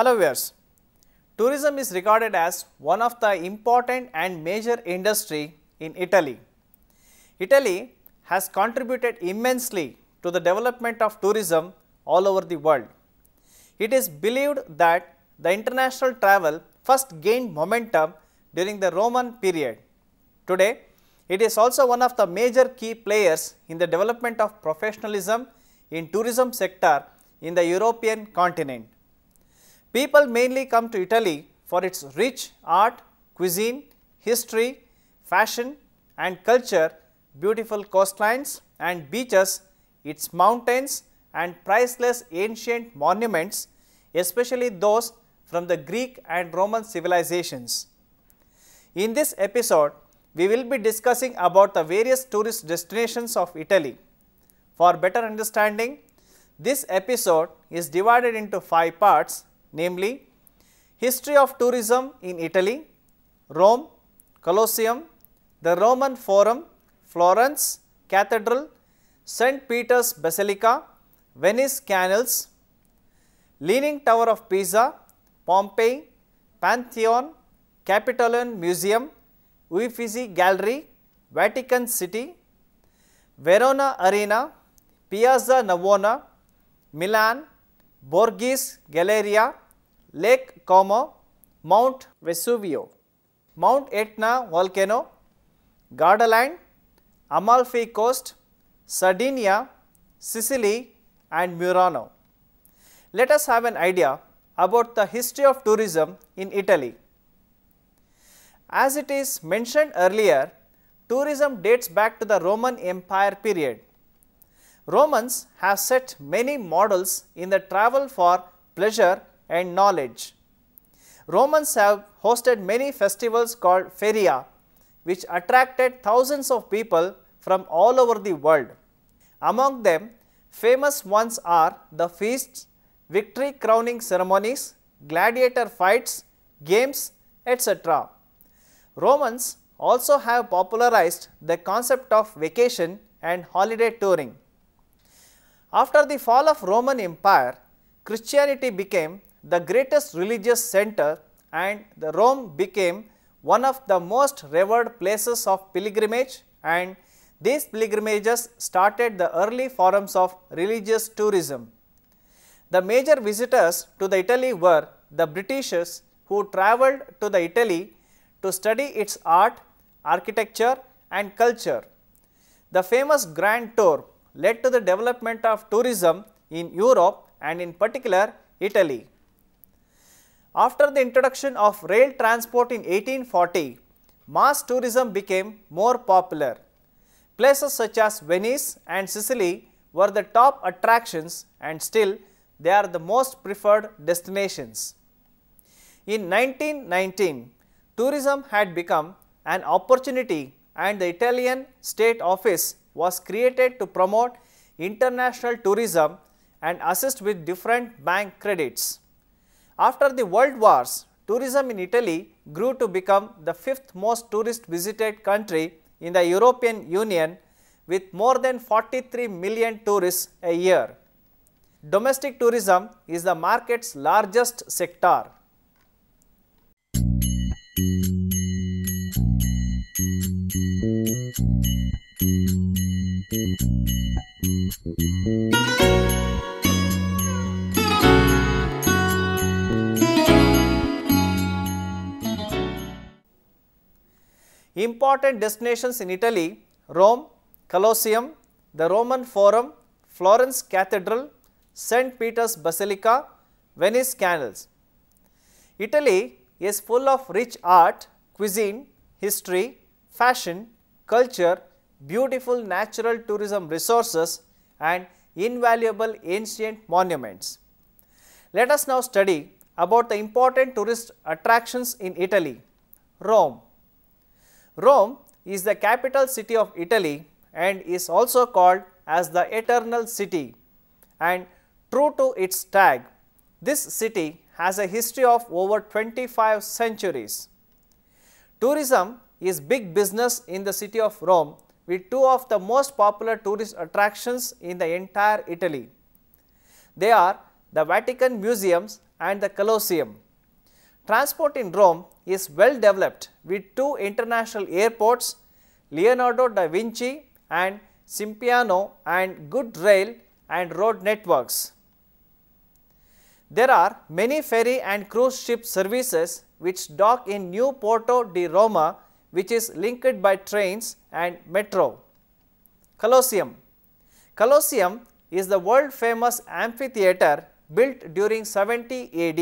Hello viewers, tourism is regarded as one of the important and major industry in Italy. Italy has contributed immensely to the development of tourism all over the world. It is believed that the international travel first gained momentum during the Roman period. Today, it is also one of the major key players in the development of professionalism in tourism sector in the European continent. People mainly come to Italy for its rich art, cuisine, history, fashion and culture, beautiful coastlines and beaches, its mountains and priceless ancient monuments, especially those from the Greek and Roman civilizations. In this episode, we will be discussing about the various tourist destinations of Italy. For better understanding, this episode is divided into 5 parts, namely History of Tourism in Italy, Rome, Colosseum, the Roman Forum, Florence, Cathedral, St. Peter's Basilica, Venice Canals, Leaning Tower of Pisa, Pompeii, Pantheon, Capitoline Museum, Uffizi Gallery, Vatican City, Verona Arena, Piazza Navona, Milan, Borghese Galleria, Lake Como, Mount Vesuvio, Mount Etna volcano, Gardaland, Amalfi Coast, Sardinia, Sicily and Murano. Let us have an idea about the history of tourism in Italy. As it is mentioned earlier, tourism dates back to the Roman Empire period. Romans have set many models in the travel for pleasure and knowledge. Romans have hosted many festivals called feria, which attracted thousands of people from all over the world. Among them, famous ones are the feasts, victory crowning ceremonies, gladiator fights, games, etc. Romans also have popularized the concept of vacation and holiday touring. After the fall of Roman Empire, Christianity became the greatest religious center and the Rome became one of the most revered places of pilgrimage, and these pilgrimages started the early forms of religious tourism. The major visitors to the Italy were the Britishers who travelled to the Italy to study its art, architecture and culture. The famous Grand Tour led to the development of tourism in Europe and in particular Italy. After the introduction of rail transport in 1840, mass tourism became more popular. Places such as Venice and Sicily were the top attractions and still they are the most preferred destinations. In 1919, tourism had become an opportunity and the Italian State Office was created to promote international tourism and assist with different bank credits. After the World Wars, tourism in Italy grew to become the 5th most tourist visited country in the European Union with more than 43 million tourists a year. Domestic tourism is the market's largest sector. Important destinations in Italy: Rome, Colosseum, the Roman Forum, Florence Cathedral, St. Peter's Basilica, Venice Canals. Italy is full of rich art, cuisine, history, fashion, culture, beautiful natural tourism resources and invaluable ancient monuments. Let us now study about the important tourist attractions in Italy. Rome. Rome is the capital city of Italy and is also called as the Eternal City, and true to its tag, this city has a history of over 25 centuries. Tourism is big business in the city of Rome with 2 of the most popular tourist attractions in the entire Italy. They are the Vatican Museums and the Colosseum. Transport in Rome is well developed with two international airports, Leonardo da Vinci and Simpiano, and good rail and road networks. There are many ferry and cruise ship services which dock in New Porto di Roma, which is linked by trains and metro. Colosseum. Colosseum is the world famous amphitheatre built during 70 AD.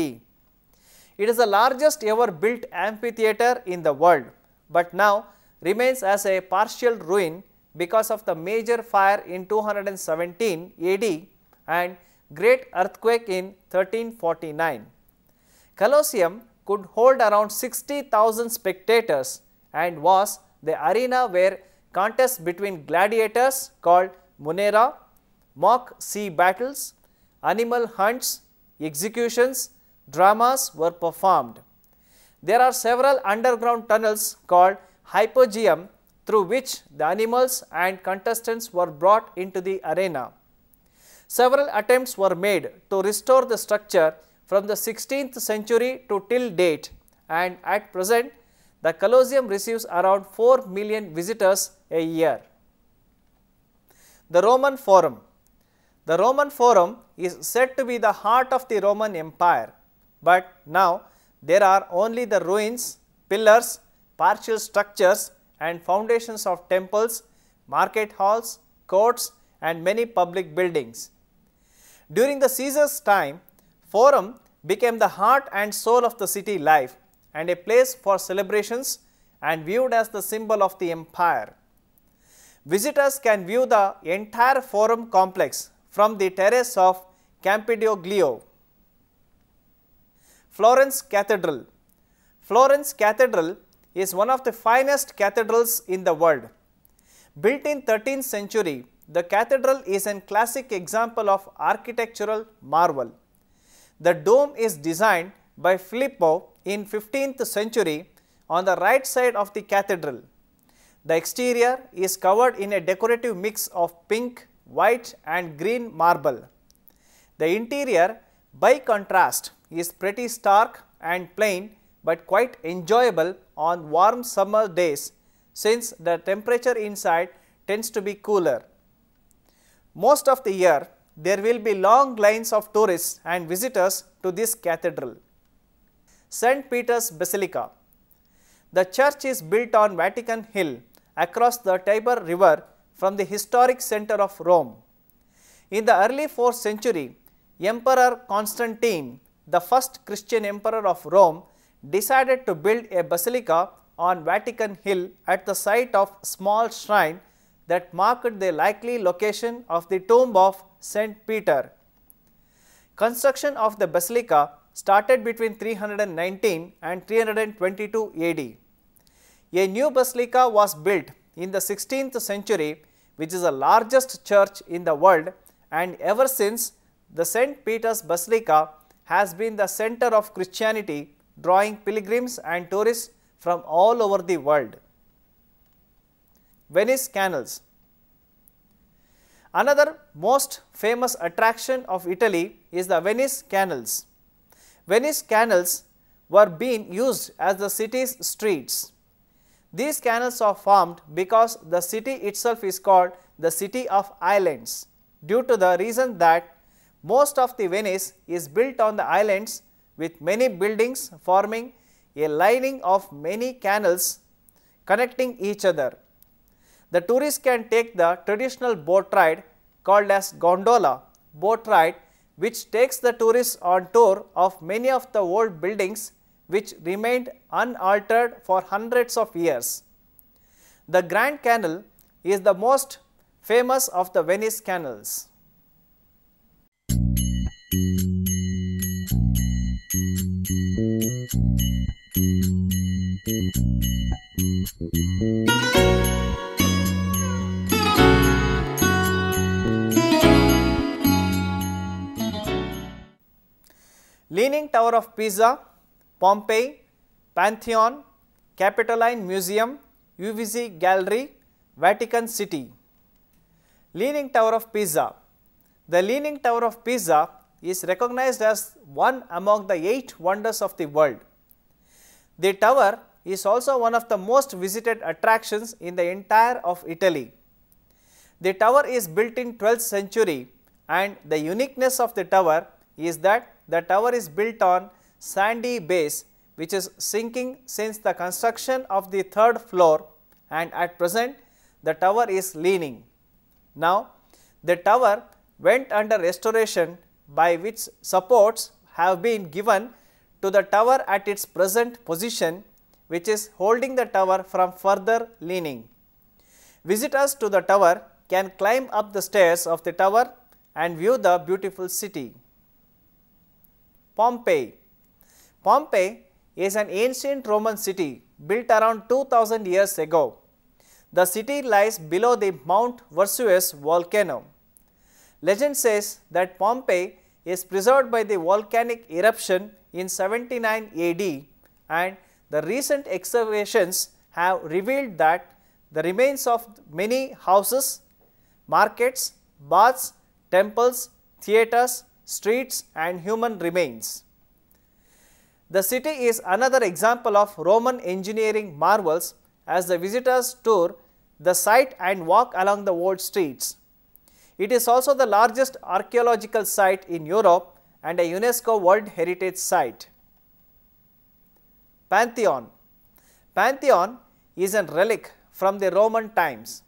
It is the largest ever built amphitheatre in the world, but now remains as a partial ruin because of the major fire in 217 AD and great earthquake in 1349. Colosseum could hold around 60,000 spectators and was the arena where contests between gladiators called munera, mock sea battles, animal hunts, executions, dramas were performed. There are several underground tunnels called hypogeum through which the animals and contestants were brought into the arena. Several attempts were made to restore the structure from the 16th century to till date, and at present the Colosseum receives around 4 million visitors a year. The Roman Forum. The Roman Forum is said to be the heart of the Roman Empire, but now there are only the ruins, pillars, partial structures and foundations of temples, market halls, courts and many public buildings. During the Caesar's time, Forum became the heart and soul of the city life and a place for celebrations and viewed as the symbol of the empire. Visitors can view the entire Forum complex from the terrace of Campidoglio. Florence Cathedral. Florence Cathedral is one of the finest cathedrals in the world. Built in 13th century, the cathedral is a classic example of architectural marvel. The dome is designed by Filippo in 15th century on the right side of the cathedral. The exterior is covered in a decorative mix of pink, white and green marble. The interior, by contrast, is pretty stark and plain but quite enjoyable on warm summer days since the temperature inside tends to be cooler. Most of the year, there will be long lines of tourists and visitors to this cathedral. St. Peter's Basilica. The church is built on Vatican Hill across the Tiber River from the historic center of Rome. In the early 4th century, Emperor Constantine, the first Christian emperor of Rome, decided to build a basilica on Vatican Hill at the site of small shrine that marked the likely location of the tomb of St. Peter. Construction of the basilica started between 319 and 322 AD. A new basilica was built in the 16th century, which is the largest church in the world, and ever since the St. Peter's Basilica has been the center of Christianity, drawing pilgrims and tourists from all over the world. Venice Canals. Another most famous attraction of Italy is the Venice Canals. Venice canals were being used as the city's streets. These canals are formed because the city itself is called the City of Islands, due to the reason that most of the Venice is built on the islands with many buildings forming a lining of many canals connecting each other. The tourists can take the traditional boat ride called as gondola boat ride, which takes the tourists on tour of many of the old buildings which remained unaltered for hundreds of years. The Grand Canal is the most famous of the Venice canals. Leaning Tower of Pisa, Pompeii, Pantheon, Capitoline Museum, Uffizi Gallery, Vatican City. Leaning Tower of Pisa. The Leaning Tower of Pisa is recognized as one among the 8 wonders of the world. The tower is also one of the most visited attractions in the entire of Italy. The tower is built in 12th century, and the uniqueness of the tower is that the tower is built on sandy base, which is sinking since the construction of the 3rd floor, and at present the tower is leaning. Now, the tower went under restoration, by which supports have been given to the tower at its present position, which is holding the tower from further leaning. Visitors to the tower can climb up the stairs of the tower and view the beautiful city. Pompeii. Pompeii is an ancient Roman city built around 2000 years ago. The city lies below the Mount Vesuvius volcano. Legend says that Pompeii is preserved by the volcanic eruption in 79 AD, and the recent excavations have revealed that the remains of many houses, markets, baths, temples, theatres, streets and human remains. The city is another example of Roman engineering marvels as the visitors tour the site and walk along the old streets. It is also the largest archaeological site in Europe and a UNESCO World Heritage Site. Pantheon. Pantheon is a relic from the Roman times.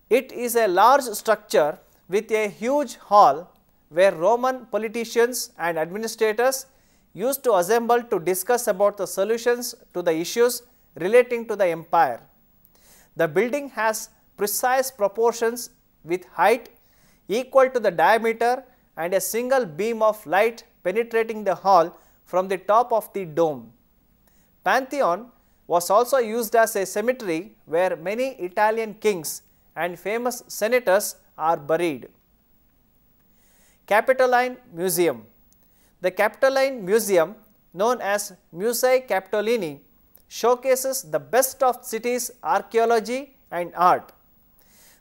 It is a large structure with a huge hall where Roman politicians and administrators used to assemble to discuss about the solutions to the issues relating to the empire. The building has precise proportions with height equal to the diameter and a single beam of light penetrating the hall from the top of the dome. Pantheon was also used as a cemetery where many Italian kings and famous senators are buried. Capitoline Museum. The Capitoline Museum, known as Musei Capitolini, showcases the best of city's archaeology and art.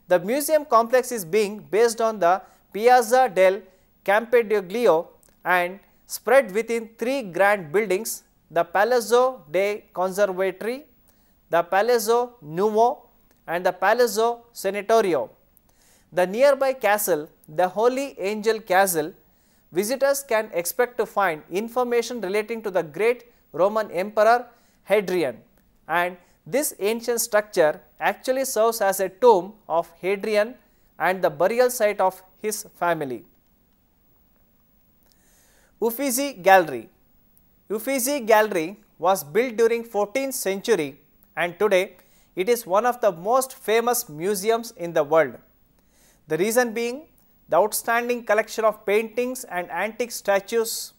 The museum complex is being based on the Piazza del Campidoglio and spread within 3 grand buildings: the Palazzo dei Conservatori, the Palazzo Nuovo and the Palazzo Senatorio. The nearby castle, the Holy Angel Castle, visitors can expect to find information relating to the great Roman Emperor Hadrian, and this ancient structure actually serves as a tomb of Hadrian and the burial site of his family. Uffizi Gallery. Uffizi Gallery was built during 14th century and today it is one of the most famous museums in the world. The reason being the outstanding collection of paintings and antique statues.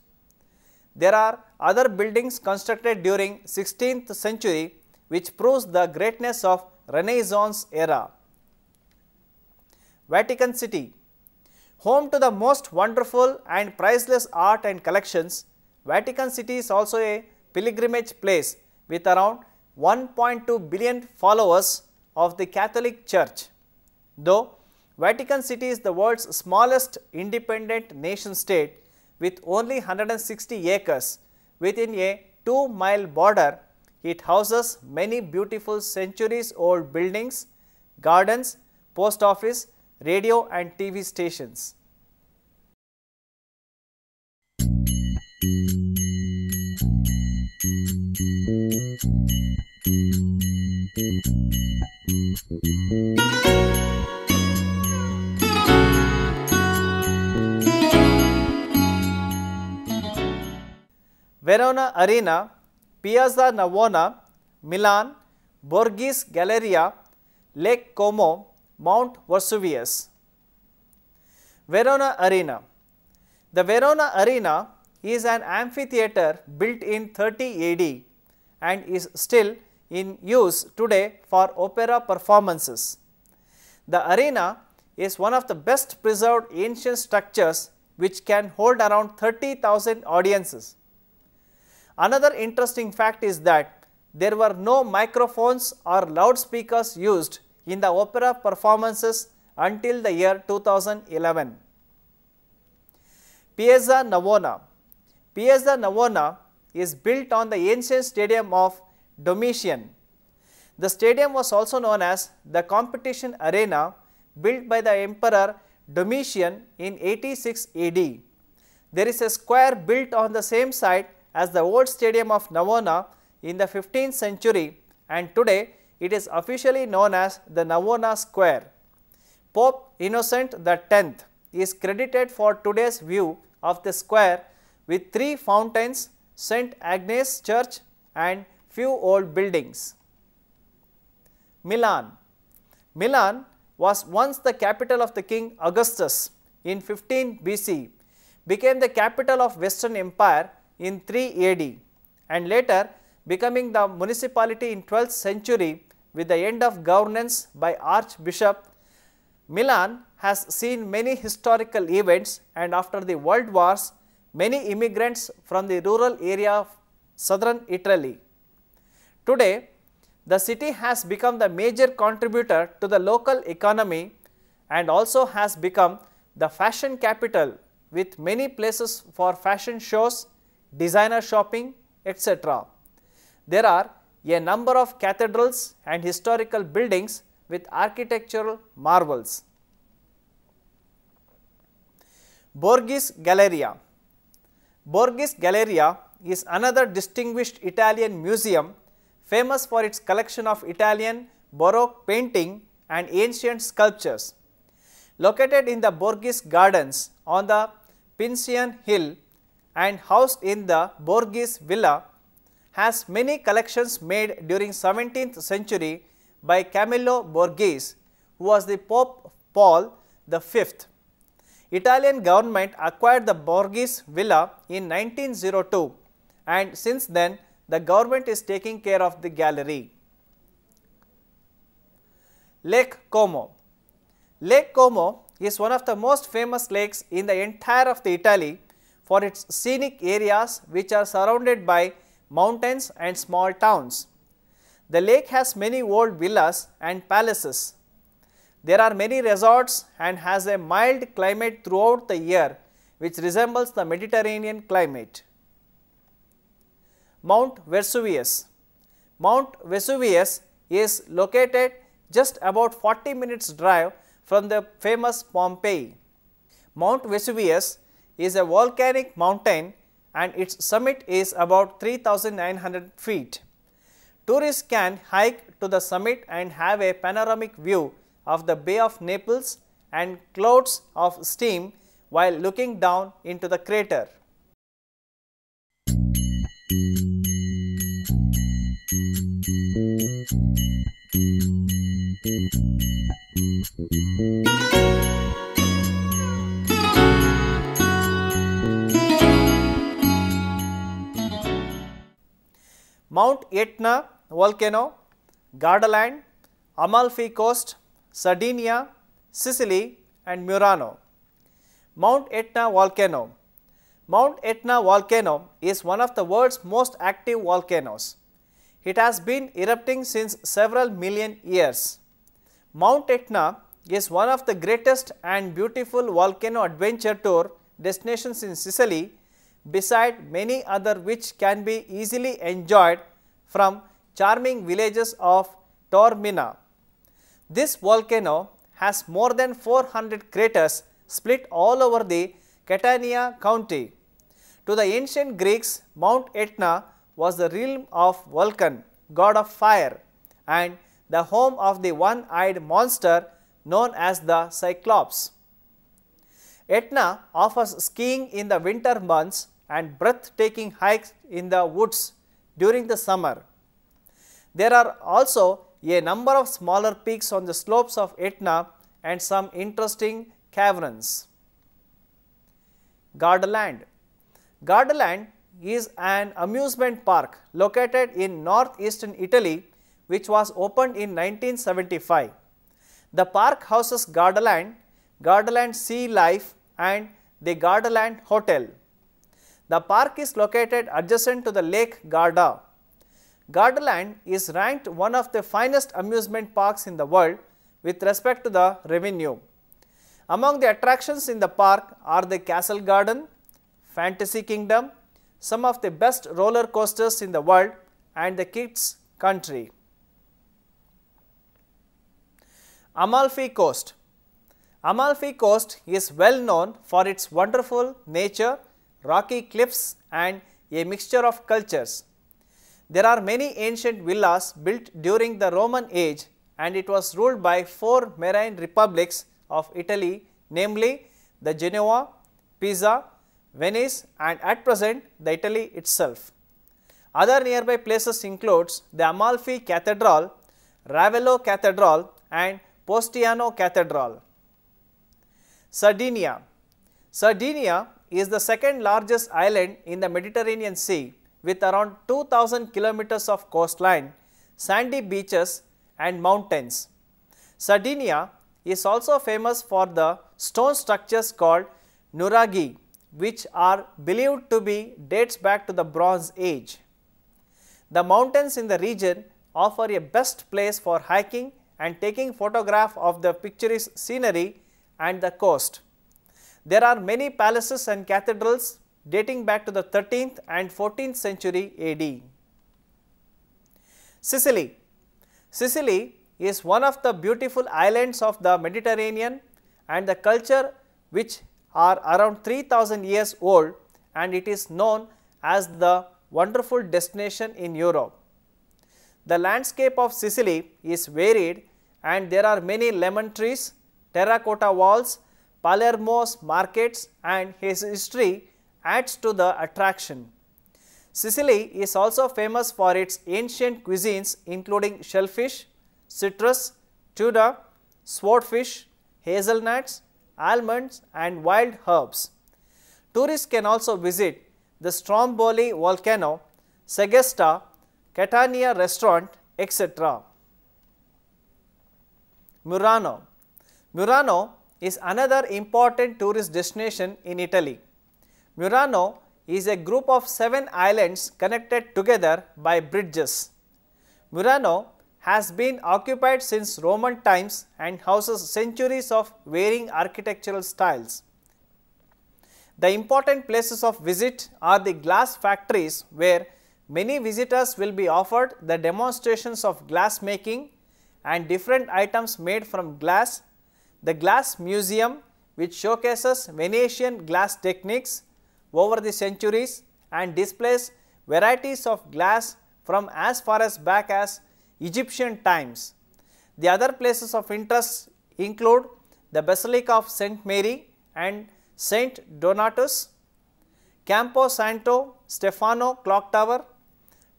There are other buildings constructed during 16th century which proves the greatness of Renaissance era. Vatican City. Home to the most wonderful and priceless art and collections, Vatican City is also a pilgrimage place with around 1.2 billion followers of the Catholic Church. Though Vatican City is the world's smallest independent nation state with only 160 acres within a 2-mile border, it houses many beautiful centuries-old buildings, gardens, post office, radio and TV stations. Verona Arena, Piazza Navona, Milan, Borghese Galleria, Lake Como, Mount Vesuvius. Verona Arena. The Verona Arena is an amphitheatre built in 30 AD and is still in use today for opera performances. The arena is one of the best preserved ancient structures which can hold around 30,000 audiences. Another interesting fact is that there were no microphones or loudspeakers used in the opera performances until the year 2011. Piazza Navona. Piazza Navona is built on the ancient stadium of Domitian. The stadium was also known as the competition arena, built by the Emperor Domitian in 86 AD. There is a square built on the same site as the old stadium of Navona in the 15th century, and today it is officially known as the Navona Square. Pope Innocent X is credited for today's view of the square with 3 fountains, St. Agnes Church and few old buildings. Milan. Milan was once the capital of the King Augustus in 15 BC, became the capital of Western Empire in 3 AD, and later becoming the municipality in 12th century with the end of governance by Archbishop. Milan has seen many historical events, and after the world wars, many immigrants from the rural area of southern Italy. Today, the city has become the major contributor to the local economy and also has become the fashion capital with many places for fashion shows, designer shopping, etc. There are a number of cathedrals and historical buildings with architectural marvels. Borghese Galleria. Borghese Galleria is another distinguished Italian museum famous for its collection of Italian Baroque painting and ancient sculptures. Located in the Borghese Gardens on the Pincian Hill and housed in the Borghese Villa, has many collections made during 17th century by Camillo Borghese, who was the Pope Paul V. Italian government acquired the Borghese Villa in 1902, and since then the government is taking care of the gallery. Lake Como. Lake Como is one of the most famous lakes in the entire of the Italy for its scenic areas which are surrounded by mountains and small towns. The lake has many old villas and palaces. There are many resorts and has a mild climate throughout the year which resembles the Mediterranean climate. Mount Vesuvius. Mount Vesuvius is located just about 40 minutes drive from the famous Pompeii. Mount Vesuvius is a volcanic mountain and its summit is about 3,900 feet. Tourists can hike to the summit and have a panoramic view of the Bay of Naples and clouds of steam while looking down into the crater. Mount Etna volcano, Gardaland, Amalfi Coast, Sardinia, Sicily and Murano. Mount Etna volcano. Mount Etna volcano is one of the world's most active volcanoes. It has been erupting since several million years. Mount Etna is one of the greatest and beautiful volcano adventure tour destinations in Sicily, beside many other which can be easily enjoyed from charming villages of Taormina. This volcano has more than 400 craters split all over the Catania County. To the ancient Greeks, Mount Etna was the realm of Vulcan, god of fire, and the home of the one-eyed monster known as the Cyclops. Etna offers skiing in the winter months and breathtaking hikes in the woods during the summer. There are also a number of smaller peaks on the slopes of Etna and some interesting caverns. Gardaland. Gardaland is an amusement park located in northeastern Italy which was opened in 1975. The park houses Gardaland, Gardaland Sea Life and the Gardaland Hotel. The park is located adjacent to the Lake Garda. Gardaland is ranked one of the finest amusement parks in the world with respect to the revenue. Among the attractions in the park are the Castle Garden, Fantasy Kingdom, some of the best roller coasters in the world, and the kids country. Amalfi Coast. Amalfi Coast is well known for its wonderful nature, rocky cliffs and a mixture of cultures. There are many ancient villas built during the Roman age, and it was ruled by 4 marine republics of Italy, namely the Genoa, Pisa, Venice, and at present the Italy itself. Other nearby places includes the Amalfi Cathedral, Ravello Cathedral and Postiano Cathedral. Sardinia. Sardinia is the second largest island in the Mediterranean Sea with around 2000 kilometers of coastline, sandy beaches and mountains. Sardinia is also famous for the stone structures called nuraghi, which are believed to be dates back to the Bronze Age. The mountains in the region offer a best place for hiking and taking photograph of the picturesque scenery and the coast. There are many palaces and cathedrals dating back to the 13th and 14th century AD. Sicily. Sicily is one of the beautiful islands of the Mediterranean, and the culture which are around 3000 years old, and it is known as the wonderful destination in Europe. The landscape of Sicily is varied, and there are many lemon trees, terracotta walls, Palermo's markets, and his history adds to the attraction. Sicily is also famous for its ancient cuisines including shellfish, citrus, tuna, swordfish, hazelnuts, almonds and wild herbs. Tourists can also visit the Stromboli volcano, Segesta, Catania restaurant, etc. Murano. Murano is another important tourist destination in Italy. Murano is a group of 7 islands connected together by bridges. Murano has been occupied since Roman times and houses centuries of varying architectural styles. The important places of visit are the glass factories, where many visitors will be offered the demonstrations of glass making and different items made from glass, the glass museum which showcases Venetian glass techniques over the centuries and displays varieties of glass from as far as back as Egyptian times. The other places of interest include the Basilica of St. Mary and St. Donatus, Campo Santo Stefano Clock Tower,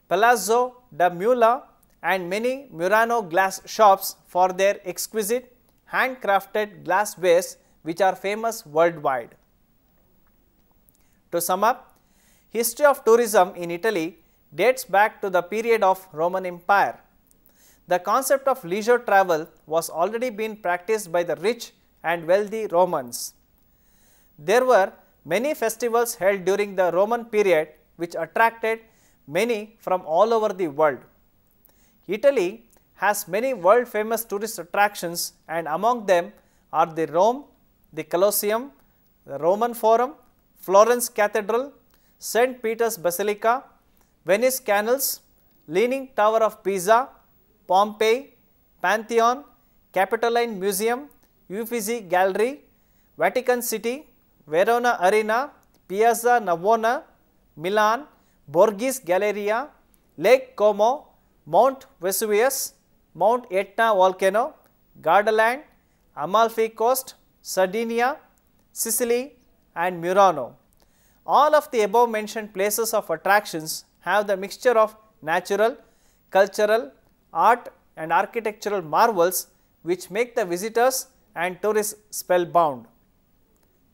Palazzo da Mula and many Murano glass shops for their exquisite handcrafted glasswares which are famous worldwide. To sum up, history of tourism in Italy dates back to the period of Roman Empire. The concept of leisure travel was already being practiced by the rich and wealthy Romans. There were many festivals held during the Roman period which attracted many from all over the world. Italy has many world famous tourist attractions, and among them are the Rome, the Colosseum, the Roman Forum, Florence Cathedral, St. Peter's Basilica, Venice Canals, Leaning Tower of Pisa, Pompeii, Pantheon, Capitoline Museum, Uffizi Gallery, Vatican City, Verona Arena, Piazza Navona, Milan, Borghese Galleria, Lake Como, Mount Vesuvius, Mount Etna Volcano, Gardaland, Amalfi Coast, Sardinia, Sicily and Murano. All of the above mentioned places of attractions have the mixture of natural, cultural, art and architectural marvels which make the visitors and tourists spellbound.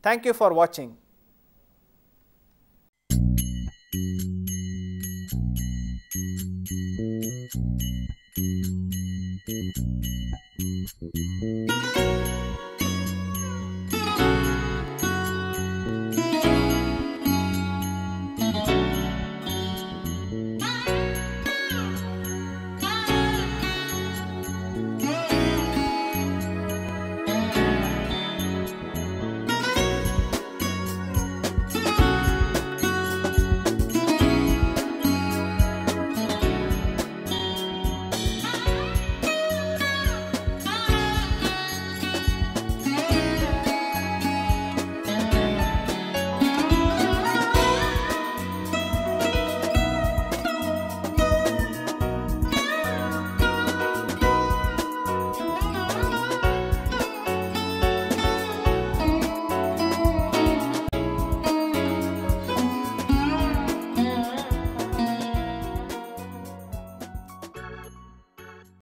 Thank you for watching.